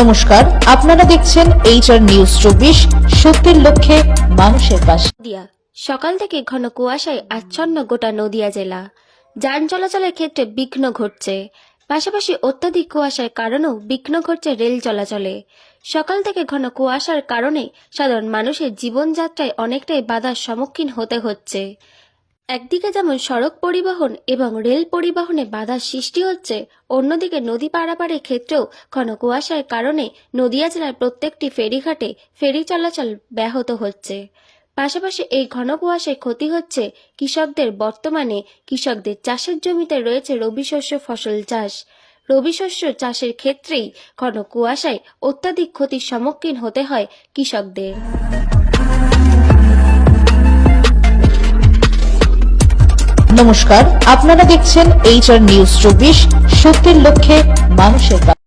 নমস্কার, আপনারা দেখছেন HR নিউজ 24, সত্যের লক্ষ্যে মানুষের পাশে। সকাল থেকে ঘন কুয়াশায় আচ্ছন্ন গোটা নদিয়া জেলা। যান চলাচলের ক্ষেত্রে বিঘ্ন ঘটছে, পাশাপাশি অত্যাধিক কুয়াশার কারণেও বিঘ্ন ঘটছে রেল চলাচলে। সকাল থেকে ঘন কুয়াশার কারণে সাধারণ মানুষের জীবনযাত্রায় অনেকটাই বাধার সম্মুখীন হতে হচ্ছে। একদিকে যেমন সড়ক পরিবহন এবং রেল পরিবহনে বাধার সৃষ্টি হচ্ছে, অন্যদিকে নদী পারাপারের ক্ষেত্রেও ঘন কুয়াশার কারণে নদিয়া জেলার প্রত্যেকটি ফেরিঘাটে ফেরি চলাচল ব্যাহত হচ্ছে। পাশাপাশি এই ঘন কুয়াশায় ক্ষতি হচ্ছে কৃষকদের। বর্তমানে কৃষকদের চাষের জমিতে রয়েছে রবি শস্য ফসল চাষ। রবি শস্য চাষের ক্ষেত্রেই ঘন কুয়াশায় অত্যাধিক ক্ষতির সম্মুখীন হতে হয় কৃষকদের। নমস্কার, আপনারা দেখছেন HR নিউজ 24, সত্যের লক্ষ্যে মানুষের পাশে।